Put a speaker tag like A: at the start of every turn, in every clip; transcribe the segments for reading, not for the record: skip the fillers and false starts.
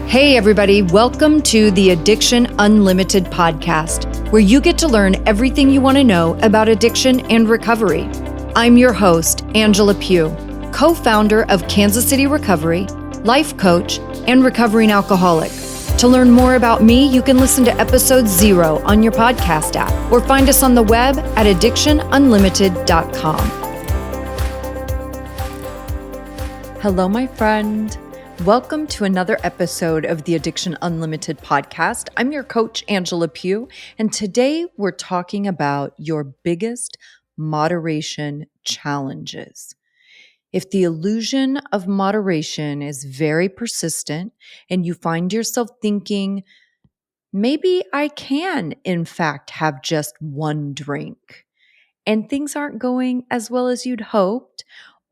A: Hey, everybody, welcome to the Addiction Unlimited podcast, where you get to learn everything you want to know about addiction and recovery. I'm your host, Angela Pugh, co-founder of Kansas City Recovery, life coach, and recovering alcoholic. To learn more about me, you can listen to episode 0 on your podcast app or find us on the web at addictionunlimited.com. Hello, my friend. Welcome to another episode of the Addiction Unlimited podcast. I'm your coach, Angela Pugh, and today we're talking about your biggest moderation challenges. If the illusion of moderation is very persistent and you find yourself thinking, maybe I can, in fact, have just one drink, and things aren't going as well as you'd hoped,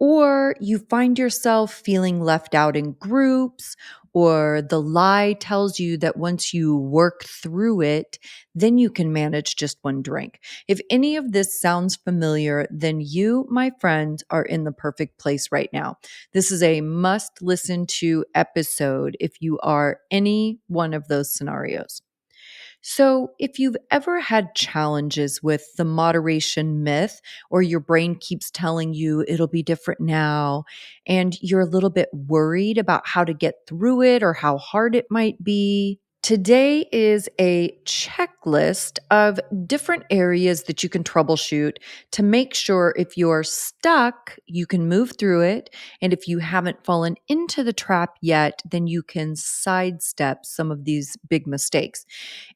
A: or you find yourself feeling left out in groups, or the lie tells you that once you work through it, then you can manage just one drink. If any of this sounds familiar, then you, my friend, are in the perfect place right now. This is a must listen to episode if you are any one of those scenarios. So, if you've ever had challenges with the moderation myth, or your brain keeps telling you it'll be different now, and you're a little bit worried about how to get through it or how hard it might be, today is a checklist of different areas that you can troubleshoot to make sure if you're stuck, you can move through it. And if you haven't fallen into the trap yet, then you can sidestep some of these big mistakes.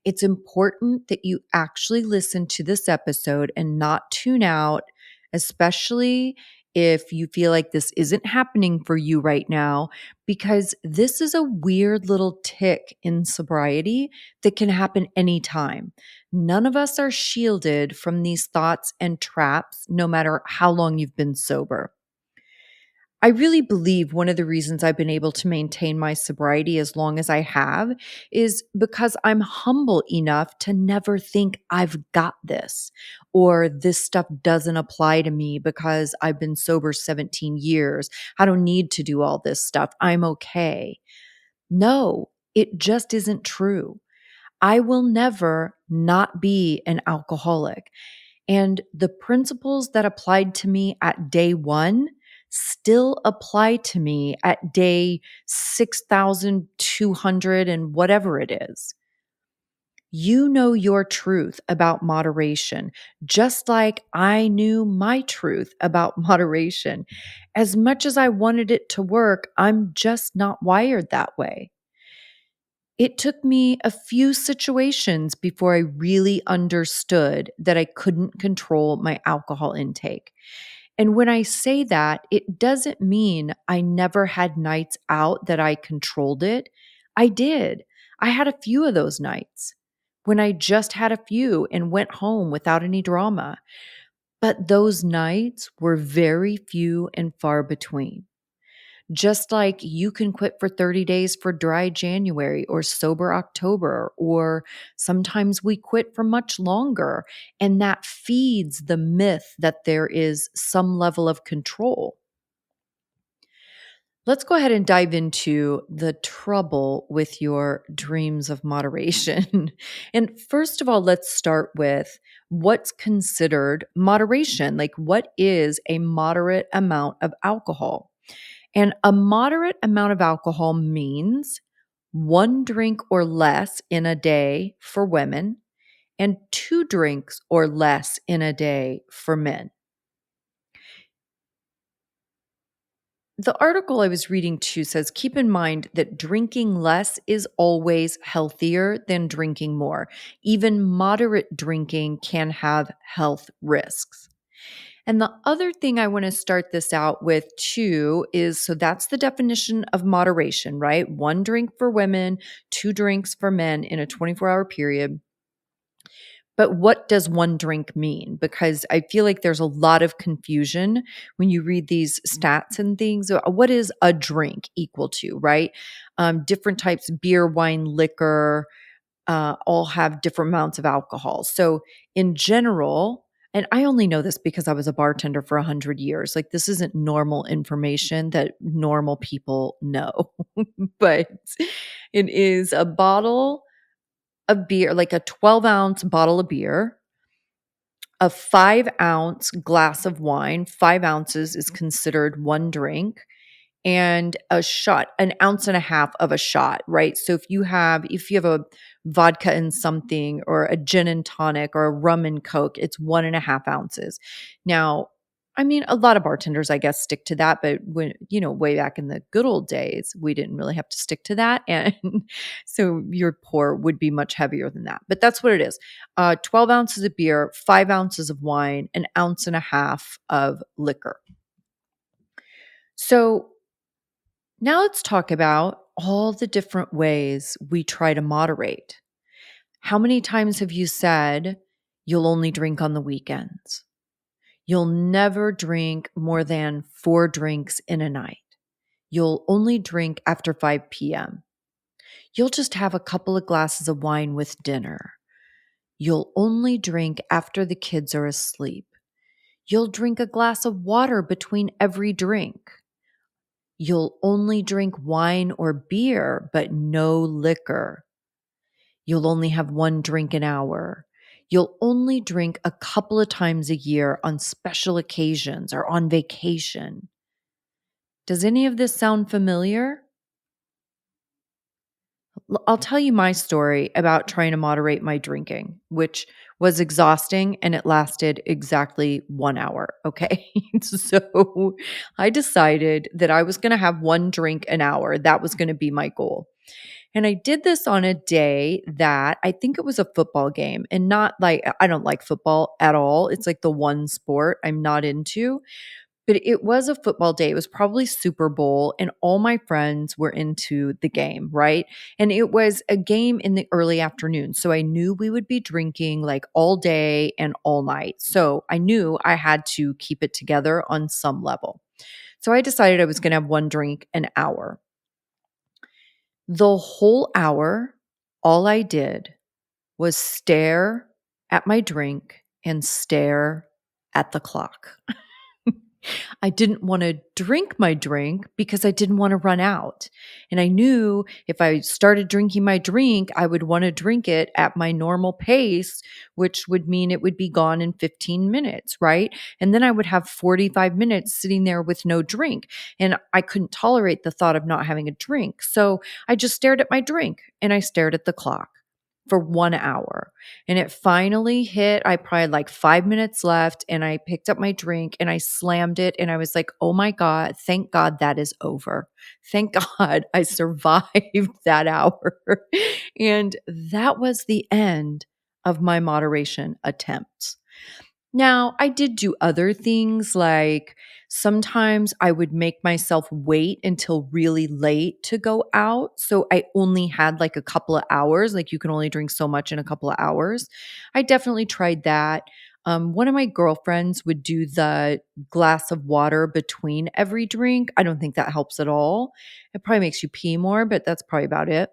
A: It's important that you actually listen to this episode and not tune out, especially if you feel like this isn't happening for you right now, because this is a weird little tick in sobriety that can happen anytime. None of us are shielded from these thoughts and traps, no matter how long you've been sober. I really believe one of the reasons I've been able to maintain my sobriety as long as I have is because I'm humble enough to never think I've got this, or this stuff doesn't apply to me because I've been sober 17 years. I don't need to do all this stuff. I'm okay. No, it just isn't true. I will never not be an alcoholic. And the principles that applied to me at day 1 still apply to me at day 6,200 and whatever it is. You know your truth about moderation, just like I knew my truth about moderation. As much as I wanted it to work, I'm just not wired that way. It took me a few situations before I really understood that I couldn't control my alcohol intake. And when I say that, it doesn't mean I never had nights out that I controlled it. I did. I had a few of those nights when I just had a few and went home without any drama. But those nights were very few and far between. Just like you can quit for 30 days for dry January or sober October, or sometimes we quit for much longer. And that feeds the myth that there is some level of control. Let's go ahead and dive into the trouble with your dreams of moderation. And first of all, let's start with what's considered moderation. Like, what is a moderate amount of alcohol? And a moderate amount of alcohol means 1 drink or less in a day for women and 2 drinks or less in a day for men. The article I was reading too says, keep in mind that drinking less is always healthier than drinking more. Even moderate drinking can have health risks. And the other thing I want to start this out with too is, so that's the definition of moderation, right? 1 drink for women, 2 drinks for men in a 24-hour period. But what does 1 drink mean? Because I feel like there's a lot of confusion when you read these stats and things. What is a drink equal to, right? Different types, beer, wine, liquor, all have different amounts of alcohol. So in general, And I only know this because I was a bartender for 100 years. Like, this isn't normal information that normal people know, but it is a bottle of beer, like a 12-ounce bottle of beer, a 5-ounce glass of wine. 5 ounces is considered one drink, and a shot, an ounce and a half of a shot, right? So if you have a vodka and something, or a gin and tonic, or a rum and coke, it's 1.5 ounces. Now, I mean, a lot of bartenders, I guess, stick to that, but when, way back in the good old days, we didn't really have to stick to that. And so your pour would be much heavier than that. But that's what it is. 12 ounces of beer, 5 ounces of wine, an ounce and a half of liquor. So now let's talk about all the different ways we try to moderate. How many times have you said you'll only drink on the weekends? You'll never drink more than 4 drinks in a night. You'll only drink after 5 p.m. You'll just have a couple of glasses of wine with dinner. You'll only drink after the kids are asleep. You'll drink a glass of water between every drink. You'll only drink wine or beer, but no liquor. You'll only have 1 drink an hour. You'll only drink a couple of times a year on special occasions or on vacation. Does any of this sound familiar? I'll tell you my story about trying to moderate my drinking, which was exhausting, and it lasted exactly 1 hour. Okay. So I decided that I was going to have 1 drink an hour. That was going to be my goal. And I did this on a day that I think it was a football game, and not like, I don't like football at all. It's like the one sport I'm not into. But it was a football day. It was probably Super Bowl, and all my friends were into the game, right? And it was a game in the early afternoon. So I knew we would be drinking like all day and all night. So I knew I had to keep it together on some level. So I decided I was going to have 1 drink an hour. The whole hour, all I did was stare at my drink and stare at the clock. I didn't want to drink my drink because I didn't want to run out. And I knew if I started drinking my drink, I would want to drink it at my normal pace, which would mean it would be gone in 15 minutes, right? And then I would have 45 minutes sitting there with no drink. And I couldn't tolerate the thought of not having a drink. So I just stared at my drink and I stared at the clock for 1 hour. And it finally hit. I probably had like 5 minutes left, and I picked up my drink and I slammed it. And I was like, oh my God, thank God that is over. Thank God I survived that hour. And that was the end of my moderation attempts. Now, I did do other things, like sometimes I would make myself wait until really late to go out. So I only had like a couple of hours. Like, you can only drink so much in a couple of hours. I definitely tried that. One of my girlfriends would do the glass of water between every drink. I don't think that helps at all. It probably makes you pee more, but that's probably about it.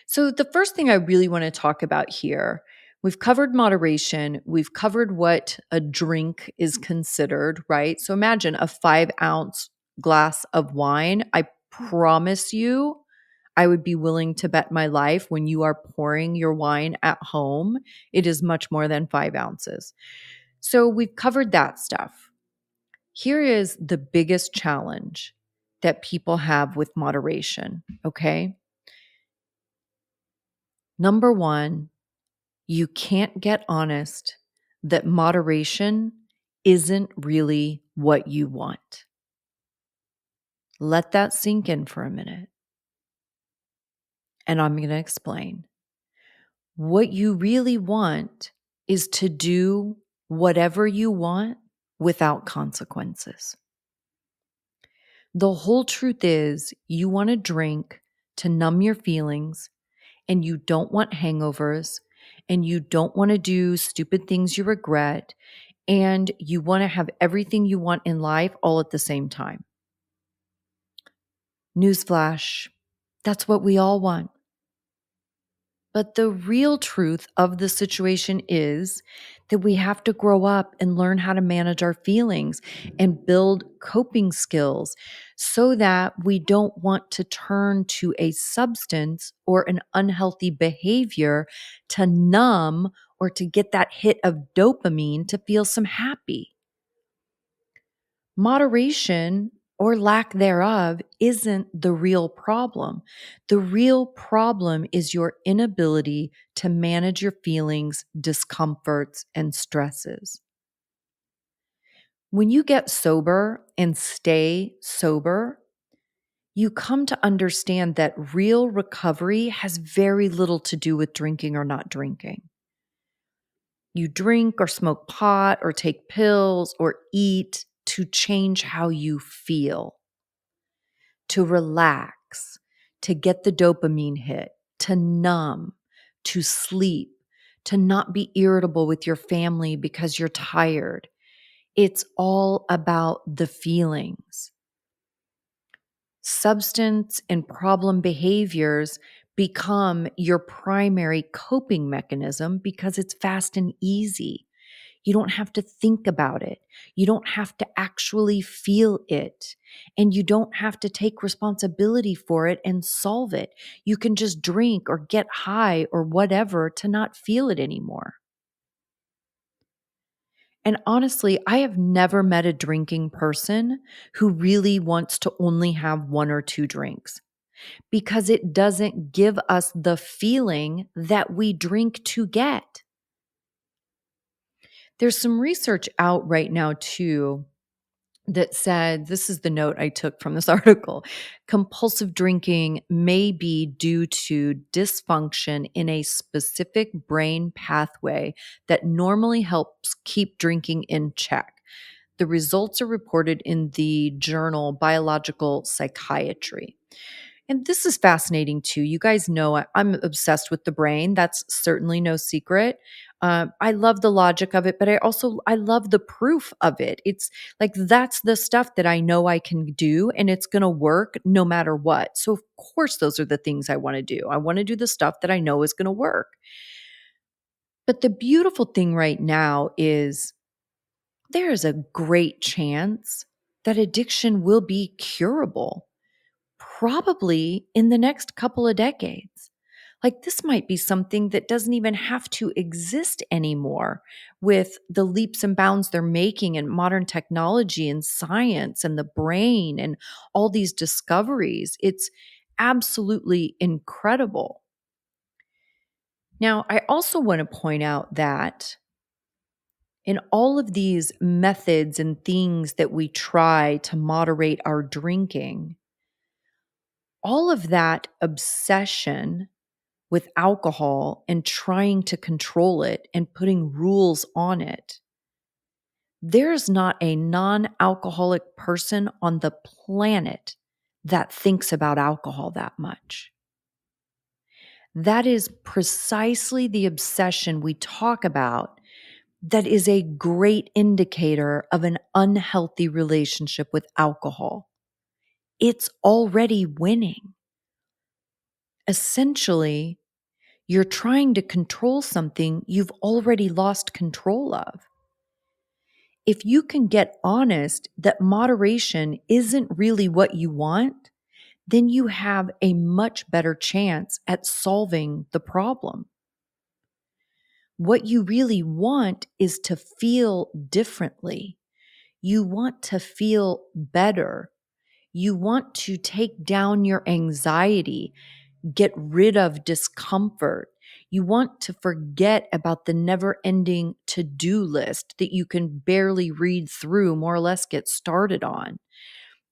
A: So, the first thing I really want to talk about here, we've covered moderation, we've covered what a drink is considered, right? So, imagine a 5-ounce glass of wine. I promise you, I would be willing to bet my life when you are pouring your wine at home, it is much more than 5 ounces. So, we've covered that stuff. Here is the biggest challenge that people have with moderation, okay? Number one, you can't get honest that moderation isn't really what you want. Let that sink in for a minute. And I'm going to explain. What you really want is to do whatever you want without consequences. The whole truth is, you want to drink to numb your feelings, and you don't want hangovers, and you don't want to do stupid things you regret, and you want to have everything you want in life all at the same time. Newsflash, that's what we all want. But the real truth of the situation is that we have to grow up and learn how to manage our feelings and build coping skills so that we don't want to turn to a substance or an unhealthy behavior to numb or to get that hit of dopamine to feel some happy. Moderation or lack thereof isn't the real problem. The real problem is your inability to manage your feelings, discomforts, and stresses. When you get sober and stay sober, you come to understand that real recovery has very little to do with drinking or not drinking. You drink or smoke pot or take pills or eat to change how you feel, to relax, to get the dopamine hit, to numb, to sleep, to not be irritable with your family because you're tired. It's all about the feelings. Substance and problem behaviors become your primary coping mechanism because it's fast and easy. You don't have to think about it. You don't have to actually feel it. And you don't have to take responsibility for it and solve it. You can just drink or get high or whatever to not feel it anymore. And honestly, I have never met a drinking person who really wants to only have one or two drinks because it doesn't give us the feeling that we drink to get. There's some research out right now, too, that said this is the note I took from this article. Compulsive drinking may be due to dysfunction in a specific brain pathway that normally helps keep drinking in check. The results are reported in the journal Biological Psychiatry. And this is fascinating too. You guys know I'm obsessed with the brain. That's certainly no secret. I love the logic of it, but I love the proof of it. It's like that's the stuff that I know I can do, and it's going to work no matter what. So of course, those are the things I want to do. I want to do the stuff that I know is going to work. But the beautiful thing right now is there is a great chance that addiction will be curable probably in the next couple of decades. Like this might be something that doesn't even have to exist anymore with the leaps and bounds they're making in modern technology and science and the brain and all these discoveries. It's absolutely incredible. Now, I also want to point out that in all of these methods and things that we try to moderate our drinking, all of that obsession with alcohol and trying to control it and putting rules on it, there's not a non alcoholic person on the planet that thinks about alcohol that much. That is precisely the obsession we talk about that is a great indicator of an unhealthy relationship with alcohol. It's already winning. Essentially, you're trying to control something you've already lost control of. If you can get honest that moderation isn't really what you want, then you have a much better chance at solving the problem. What you really want is to feel differently. You want to feel better. You want to take down your anxiety, get rid of discomfort. You want to forget about the never ending to do list that you can barely read through, more or less get started on.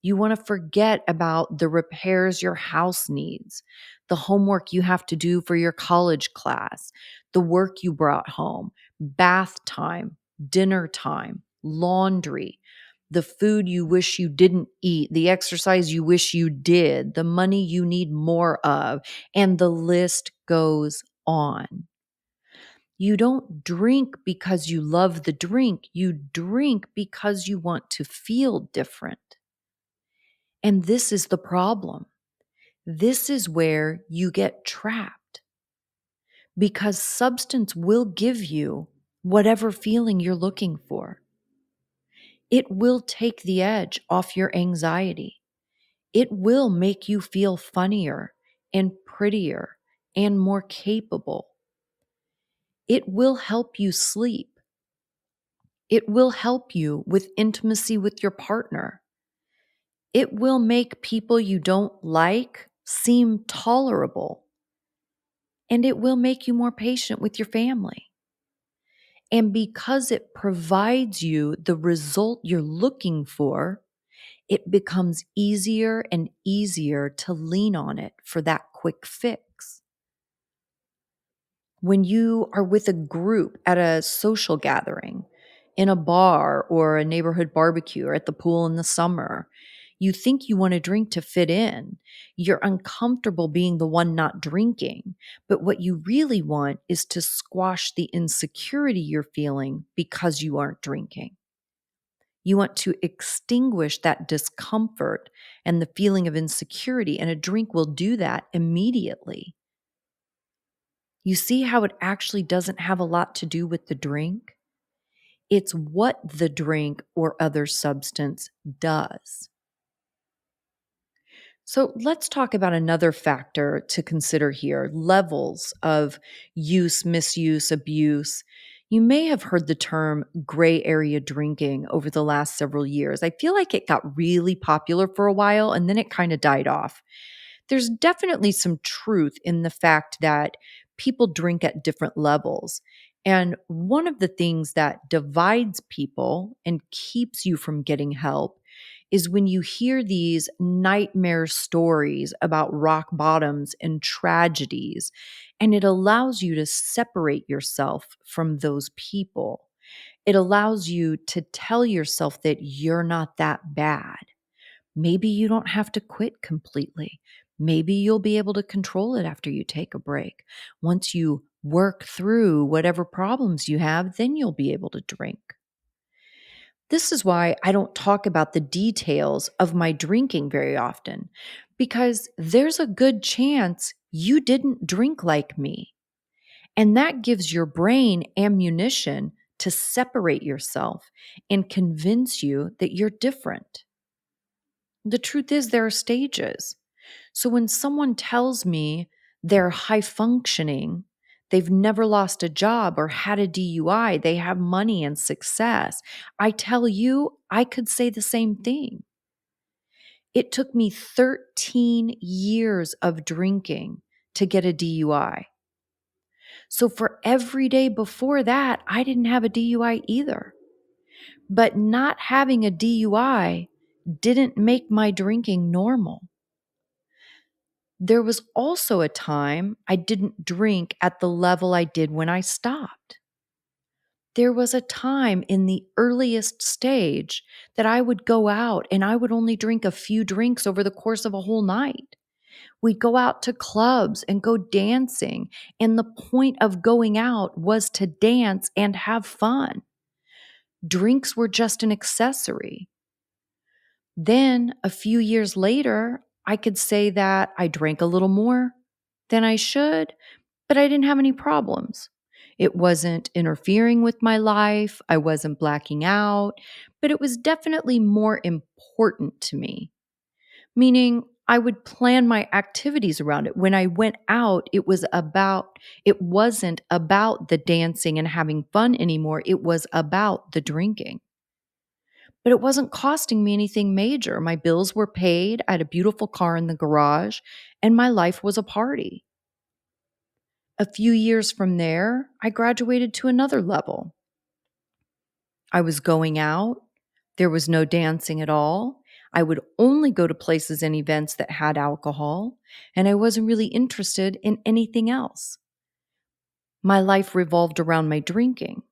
A: You want to forget about the repairs your house needs, the homework you have to do for your college class, the work you brought home, bath time, dinner time, laundry, the food you wish you didn't eat, the exercise you wish you did, the money you need more of, and the list goes on. You don't drink because you love the drink. You drink because you want to feel different. And this is the problem. This is where you get trapped. because substance will give you whatever feeling you're looking for. It will take the edge off your anxiety. It will make you feel funnier and prettier and more capable. It will help you sleep. It will help you with intimacy with your partner. It will make people you don't like seem tolerable. And it will make you more patient with your family. And because it provides you the result you're looking for, it becomes easier and easier to lean on it for that quick fix. When you are with a group at a social gathering, in a bar or a neighborhood barbecue or at the pool in the summer, you think you want to drink to fit in. You're uncomfortable being the one not drinking. But what you really want is to squash the insecurity you're feeling because you aren't drinking. You want to extinguish that discomfort and the feeling of insecurity, and a drink will do that immediately. You see how it actually doesn't have a lot to do with the drink? It's what the drink or other substance does. So let's talk about another factor to consider here: levels of use, misuse, abuse. You may have heard the term gray area drinking over the last several years. I feel like it got really popular for a while and then it kind of died off. There's definitely some truth in the fact that people drink at different levels. And one of the things that divides people and keeps you from getting help is when you hear these nightmare stories about rock bottoms and tragedies, and it allows you to separate yourself from those people. It allows you to tell yourself that you're not that bad. Maybe you don't have to quit completely. Maybe you'll be able to control it after you take a break. Once you work through whatever problems you have, then you'll be able to drink. This is why I don't talk about the details of my drinking very often, because there's a good chance you didn't drink like me. And that gives your brain ammunition to separate yourself and convince you that you're different. The truth is, there are stages. So when someone tells me they're high functioning, they've never lost a job or had a DUI, they have money and success, I tell you, I could say the same thing. It took me 13 years of drinking to get a DUI. So for every day before that, I didn't have a DUI either. But not having a DUI didn't make my drinking normal. There was also a time I didn't drink at the level I did when I stopped. There was a time in the earliest stage that I would go out and I would only drink a few drinks over the course of a whole night. We'd go out to clubs and go dancing, and the point of going out was to dance and have fun. Drinks were just an accessory. Then, a few years later, I could say that I drank a little more than I should, but I didn't have any problems. It wasn't interfering with my life. I wasn't blacking out, but it was definitely more important to me, meaning I would plan my activities around it. When I went out, it wasn't about the dancing and having fun anymore. It was about the drinking. But it wasn't costing me anything major. My bills were paid. I had a beautiful car in the garage, and my life was a party. A few years from there, I graduated to another level. I was going out. There was no dancing at all. I would only go to places and events that had alcohol, and I wasn't really interested in anything else. My life revolved around my drinking.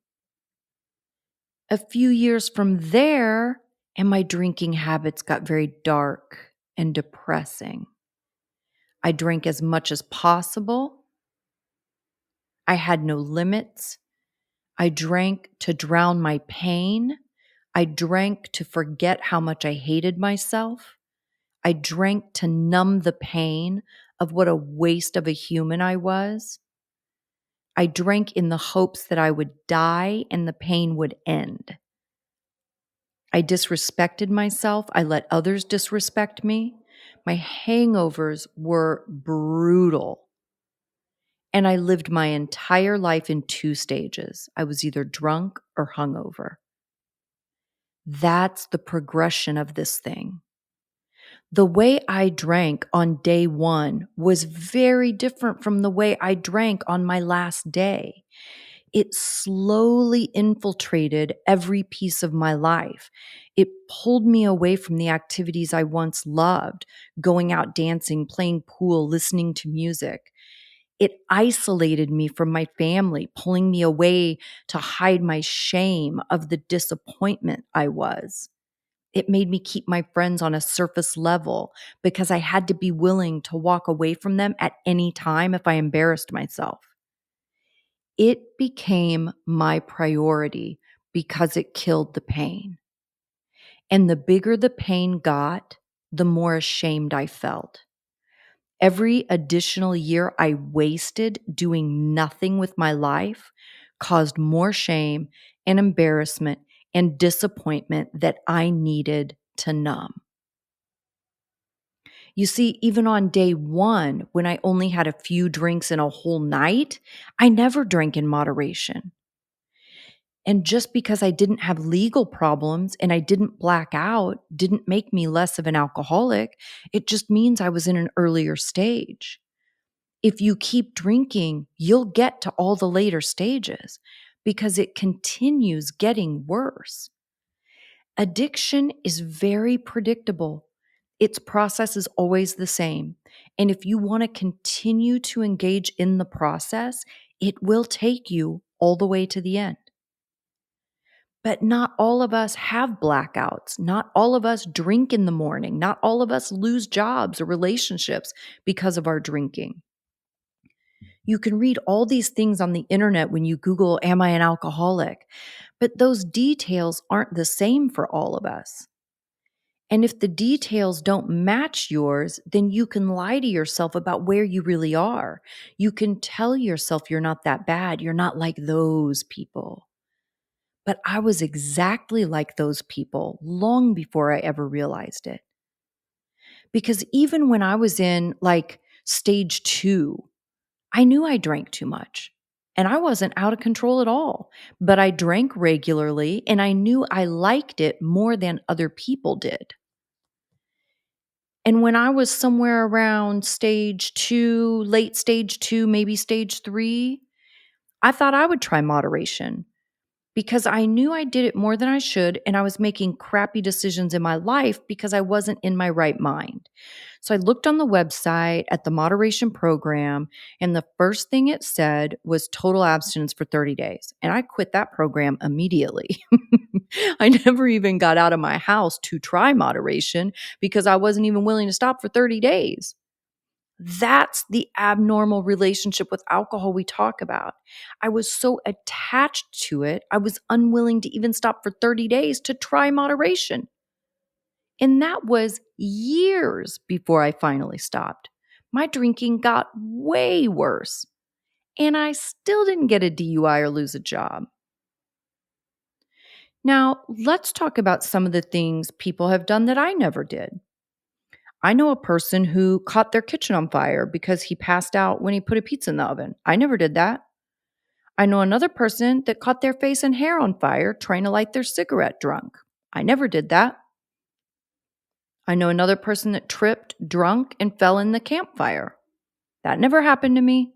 A: A few years from there, and my drinking habits got very dark and depressing. I drank as much as possible. I had no limits. I drank to drown my pain. I drank to forget how much I hated myself. I drank to numb the pain of what a waste of a human I was. I drank in the hopes that I would die and the pain would end. I disrespected myself. I let others disrespect me. My hangovers were brutal. And I lived my entire life in two stages. I was either drunk or hungover. That's the progression of this thing. The way I drank on day one was very different from the way I drank on my last day. It slowly infiltrated every piece of my life. It pulled me away from the activities I once loved, going out dancing, playing pool, listening to music. It isolated me from my family, pulling me away to hide my shame of the disappointment I was. It made me keep my friends on a surface level because I had to be willing to walk away from them at any time if I embarrassed myself. It became my priority because it killed the pain. And the bigger the pain got, the more ashamed I felt. Every additional year I wasted doing nothing with my life caused more shame and embarrassment and disappointment that I needed to numb. You see, even on day one, when I only had a few drinks in a whole night, I never drank in moderation. And just because I didn't have legal problems and I didn't black out didn't make me less of an alcoholic. It just means I was in an earlier stage. If you keep drinking, you'll get to all the later stages because it continues getting worse. Addiction is very predictable. Its process is always the same. And if you want to continue to engage in the process, it will take you all the way to the end. But not all of us have blackouts. Not all of us drink in the morning. Not all of us lose jobs or relationships because of our drinking. You can read all these things on the internet when you Google, "Am I an alcoholic?" But those details aren't the same for all of us. And if the details don't match yours, then you can lie to yourself about where you really are. You can tell yourself you're not that bad. You're not like those people. But I was exactly like those people long before I ever realized it. Because even when I was in like stage 2, I knew I drank too much and I wasn't out of control at all. But I drank regularly and I knew I liked it more than other people did. And when I was somewhere around stage 2, late stage 2, maybe stage 3, I thought I would try moderation because I knew I did it more than I should and I was making crappy decisions in my life because I wasn't in my right mind. So I looked on the website at the moderation program, and the first thing it said was total abstinence for 30 days. And I quit that program immediately. I never even got out of my house to try moderation because I wasn't even willing to stop for 30 days. That's the abnormal relationship with alcohol we talk about. I was so attached to it, I was unwilling to even stop for 30 days to try moderation. And that was years before I finally stopped. My drinking got way worse, and I still didn't get a DUI or lose a job. Now, let's talk about some of the things people have done that I never did. I know a person who caught their kitchen on fire because he passed out when he put a pizza in the oven. I never did that. I know another person that caught their face and hair on fire trying to light their cigarette drunk. I never did that. I know another person that tripped, drunk, and fell in the campfire. That never happened to me.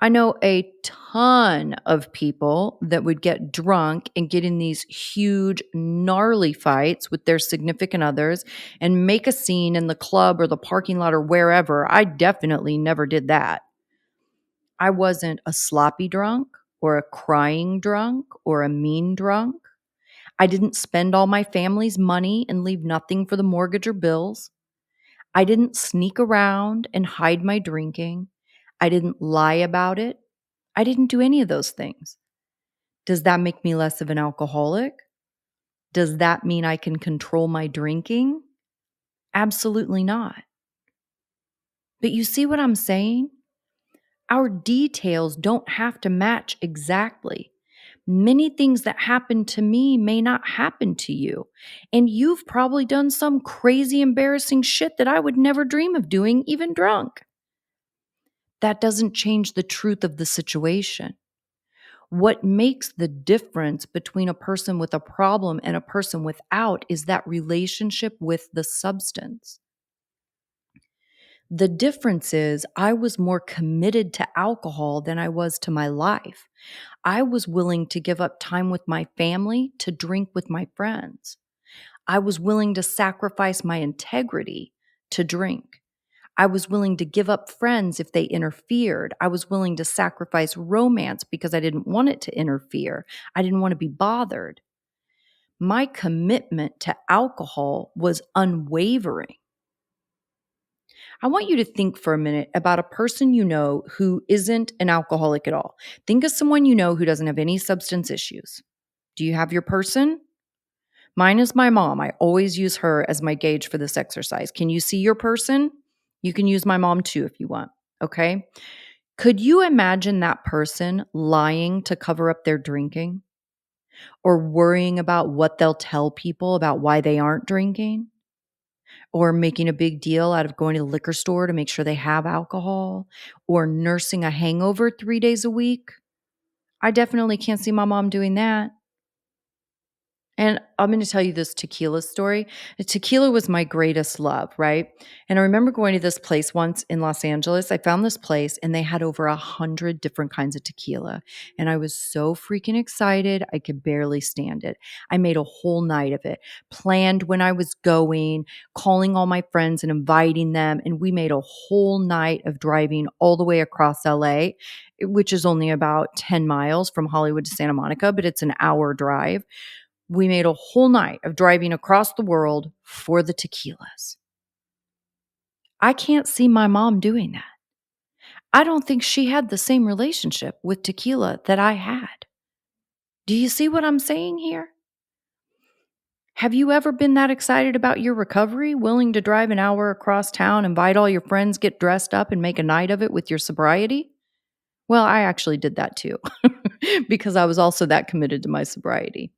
A: I know a ton of people that would get drunk and get in these huge, gnarly fights with their significant others and make a scene in the club or the parking lot or wherever. I definitely never did that. I wasn't a sloppy drunk or a crying drunk or a mean drunk. I didn't spend all my family's money and leave nothing for the mortgage or bills. I didn't sneak around and hide my drinking. I didn't lie about it. I didn't do any of those things. Does that make me less of an alcoholic? Does that mean I can control my drinking? Absolutely not. But you see what I'm saying? Our details don't have to match exactly. Many things that happen to me may not happen to you. And you've probably done some crazy, embarrassing shit that I would never dream of doing, even drunk. That doesn't change the truth of the situation. What makes the difference between a person with a problem and a person without is that relationship with the substance. The difference is I was more committed to alcohol than I was to my life. I was willing to give up time with my family to drink with my friends. I was willing to sacrifice my integrity to drink. I was willing to give up friends if they interfered. I was willing to sacrifice romance because I didn't want it to interfere. I didn't want to be bothered. My commitment to alcohol was unwavering. I want you to think for a minute about a person you know who isn't an alcoholic at all. Think of someone you know who doesn't have any substance issues. Do you have your person? Mine is my mom. I always use her as my gauge for this exercise. Can you see your person? You can use my mom too if you want. Okay. Could you imagine that person lying to cover up their drinking or worrying about what they'll tell people about why they aren't drinking or making a big deal out of going to the liquor store to make sure they have alcohol or nursing a hangover 3 days a week? I definitely can't see my mom doing that. And I'm going to tell you this tequila story. Tequila was my greatest love, right? And I remember going to this place once in Los Angeles. I found this place and they had over 100 different kinds of tequila. And I was so freaking excited. I could barely stand it. I made a whole night of it, planned when I was going, calling all my friends and inviting them. And we made a whole night of driving all the way across LA, which is only about 10 miles from Hollywood to Santa Monica, but it's an hour drive. We made a whole night of driving across the world for the tequilas. I can't see my mom doing that. I don't think she had the same relationship with tequila that I had. Do you see what I'm saying here? Have you ever been that excited about your recovery, willing to drive an hour across town, invite all your friends, get dressed up, and make a night of it with your sobriety? Well, I actually did that too, because I was also that committed to my sobriety.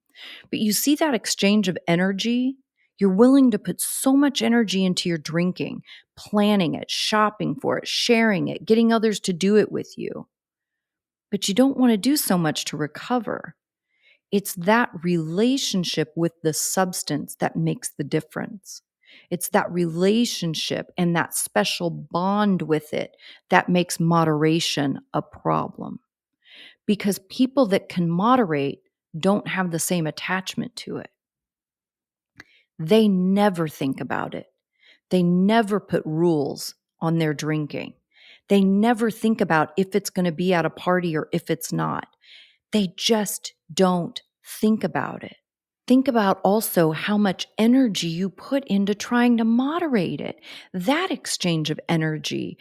A: But you see that exchange of energy? You're willing to put so much energy into your drinking, planning it, shopping for it, sharing it, getting others to do it with you. But you don't want to do so much to recover. It's that relationship with the substance that makes the difference. It's that relationship and that special bond with it that makes moderation a problem. Because people that can moderate don't have the same attachment to it. They never think about it. They never put rules on their drinking. They never think about if it's going to be at a party or if it's not. They just don't think about it. Think about also how much energy you put into trying to moderate it. That exchange of energy,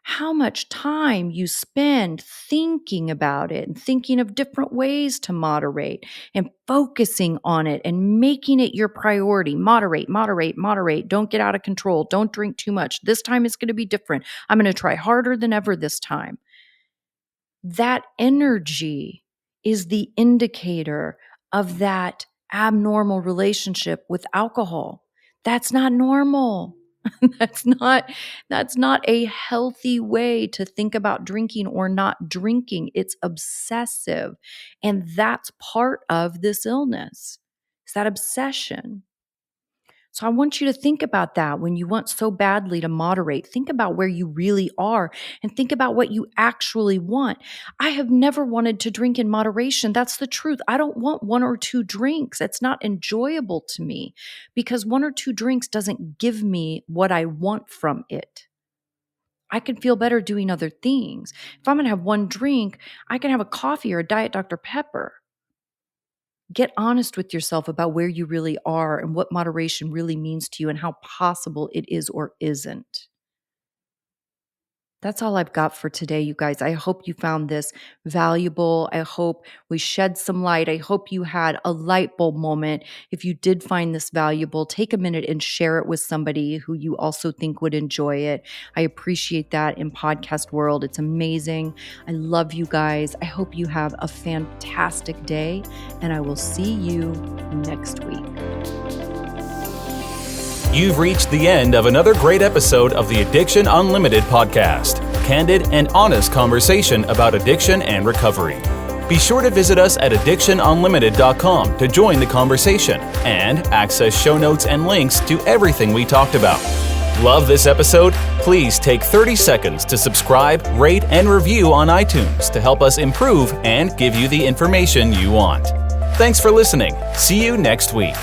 A: how much time you spend thinking about it and thinking of different ways to moderate and focusing on it and making it your priority. Moderate, moderate, moderate. Don't get out of control. Don't drink too much. This time it's going to be different. I'm going to try harder than ever this time. That energy is the indicator of that abnormal relationship with alcohol. That's not normal. that's not a healthy way to think about drinking or not drinking. It's obsessive. And that's part of this illness. It's that obsession. So I want you to think about that when you want so badly to moderate. Think about where you really are and think about what you actually want. I have never wanted to drink in moderation. That's the truth. I don't want one or two drinks. It's not enjoyable to me because one or two drinks doesn't give me what I want from it. I can feel better doing other things. If I'm going to have one drink, I can have a coffee or a Diet Dr. Pepper. Get honest with yourself about where you really are and what moderation really means to you and how possible it is or isn't. That's all I've got for today, you guys. I hope you found this valuable. I hope we shed some light. I hope you had a light bulb moment. If you did find this valuable, take a minute and share it with somebody who you also think would enjoy it. I appreciate that in podcast world. It's amazing. I love you guys. I hope you have a fantastic day, and I will see you next week.
B: You've reached the end of another great episode of the Addiction Unlimited podcast. Candid and honest conversation about addiction and recovery. Be sure to visit us at addictionunlimited.com to join the conversation and access show notes and links to everything we talked about. Love this episode? Please take 30 seconds to subscribe, rate, and review on iTunes to help us improve and give you the information you want. Thanks for listening. See you next week.